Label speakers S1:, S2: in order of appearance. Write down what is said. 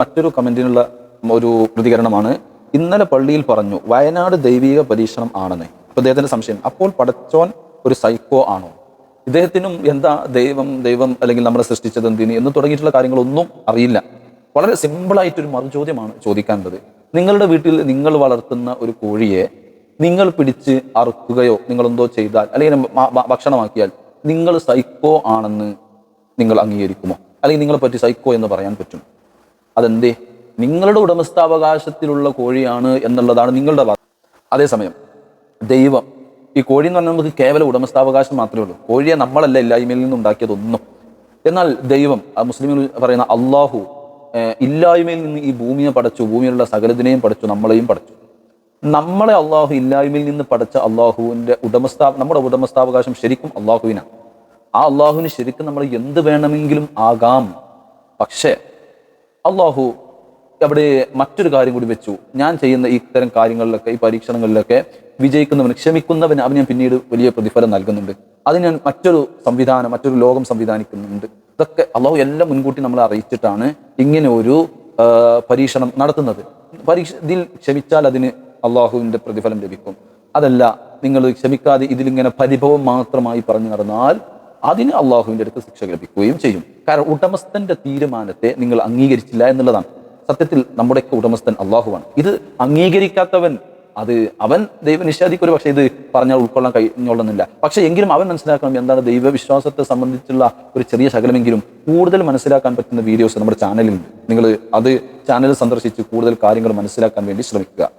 S1: മറ്റൊരു കമന്റിനുള്ള ഒരു പ്രതികരണമാണ്. ഇന്നലെ പള്ളിയിൽ പറഞ്ഞു വയനാട് ദൈവിക പരീക്ഷണം ആണെന്ന്. അപ്പൊ അദ്ദേഹത്തിന്റെ സംശയം, അപ്പോൾ പടച്ചോൻ ഒരു സൈക്കോ ആണോ? ഇദ്ദേഹത്തിനും എന്താ ദൈവം അല്ലെങ്കിൽ നമ്മളെ സൃഷ്ടിച്ചത് എന്തിന് എന്ന് തുടങ്ങിയിട്ടുള്ള കാര്യങ്ങളൊന്നും അറിയില്ല. വളരെ സിമ്പിളായിട്ടൊരു മറുചോദ്യമാണ് ചോദിക്കേണ്ടത്. നിങ്ങളുടെ വീട്ടിൽ നിങ്ങൾ വളർത്തുന്ന ഒരു കോഴിയെ നിങ്ങൾ പിടിച്ച് അറുക്കുകയോ നിങ്ങളെന്തോ ചെയ്താൽ അല്ലെങ്കിൽ ഭക്ഷണമാക്കിയാൽ നിങ്ങൾ സൈക്കോ ആണെന്ന് നിങ്ങൾ അംഗീകരിക്കുമോ? അല്ലെങ്കിൽ നിങ്ങളെ പറ്റി സൈക്കോ എന്ന് പറയാൻ പറ്റും? അതെന്തേ? നിങ്ങളുടെ ഉടമസ്ഥാവകാശത്തിലുള്ള കോഴിയാണ് എന്നുള്ളതാണ് നിങ്ങളുടെ വാദം. അതേസമയം ദൈവം, ഈ കോഴി എന്ന് പറഞ്ഞാൽ നമുക്ക് കേവല ഉടമസ്ഥാവകാശം മാത്രമേ ഉള്ളൂ. കോഴിയെ നമ്മളല്ല ഇല്ലായ്മയിൽ നിന്ന് ഉണ്ടാക്കിയതൊന്നും. എന്നാൽ ദൈവം, മുസ്ലിമുകൾ പറയുന്ന അള്ളാഹു, ഇല്ലായ്മയിൽ നിന്ന് ഈ ഭൂമിയെ പടച്ചു, ഭൂമിയിലുള്ള സകലതിനെയും പടച്ചു, നമ്മളെയും പടച്ചു. നമ്മളെ അള്ളാഹു ഇല്ലായ്മയിൽ നിന്ന് പടച്ച അള്ളാഹുവിന്റെ നമ്മുടെ ഉടമസ്ഥാവകാശം ശരിക്കും അള്ളാഹുവിനാണ്. ആ അള്ളാഹുവിന് ശരിക്കും നമ്മൾ എന്ത് വേണമെങ്കിലും ആകാം. പക്ഷേ അള്ളാഹു അവിടെ മറ്റൊരു കാര്യം കൂടി വെച്ചു. ഞാൻ ചെയ്യുന്ന ഇത്തരം കാര്യങ്ങളിലൊക്കെ, ഈ പരീക്ഷണങ്ങളിലൊക്കെ വിജയിക്കുന്നവന്, ക്ഷമിക്കുന്നവന് അവന് ഞാൻ പിന്നീട് വലിയ പ്രതിഫലം നൽകുന്നുണ്ട്. അതിന് ഞാൻ മറ്റൊരു ലോകം സംവിധാനിക്കുന്നുണ്ട്. ഇതൊക്കെ അള്ളാഹു എല്ലാം മുൻകൂട്ടി നമ്മളെ അറിയിച്ചിട്ടാണ് ഇങ്ങനെ ഒരു പരീക്ഷണം നടത്തുന്നത്. ഇതിൽ ക്ഷമിച്ചാൽ അതിന് അള്ളാഹുവിന്റെ പ്രതിഫലം ലഭിക്കും. അതല്ല, നിങ്ങൾ ക്ഷമിക്കാതെ ഇതിലിങ്ങനെ പരിഭവം മാത്രമായി പറഞ്ഞു നടന്നാൽ അതിന് അള്ളാഹുവിന്റെ അടുത്ത് ശിക്ഷ ലഭിക്കുകയും ചെയ്യും. കാരണം ഉടമസ്ഥന്റെ തീരുമാനത്തെ നിങ്ങൾ അംഗീകരിച്ചില്ല എന്നുള്ളതാണ്. സത്യത്തിൽ നമ്മുടെയൊക്കെ ഉടമസ്ഥൻ അള്ളാഹുവാണ്. ഇത് അംഗീകരിക്കാത്തവൻ അവൻ ദൈവ നിഷേധിക്കൊരു പക്ഷേ ഇത് പറഞ്ഞാൽ ഉൾക്കൊള്ളാൻ കഴിഞ്ഞോളുന്നില്ല. പക്ഷെ എങ്കിലും അവൻ മനസ്സിലാക്കണം എന്താണ് ദൈവവിശ്വാസത്തെ സംബന്ധിച്ചുള്ള ഒരു ചെറിയ ശകലമെങ്കിലും കൂടുതൽ മനസ്സിലാക്കാൻ പറ്റുന്ന വീഡിയോസ് നമ്മുടെ ചാനലിൽ ഉണ്ട്. നിങ്ങൾ ചാനൽ സന്ദർശിച്ച് കൂടുതൽ കാര്യങ്ങൾ മനസ്സിലാക്കാൻ വേണ്ടി ശ്രമിക്കുക.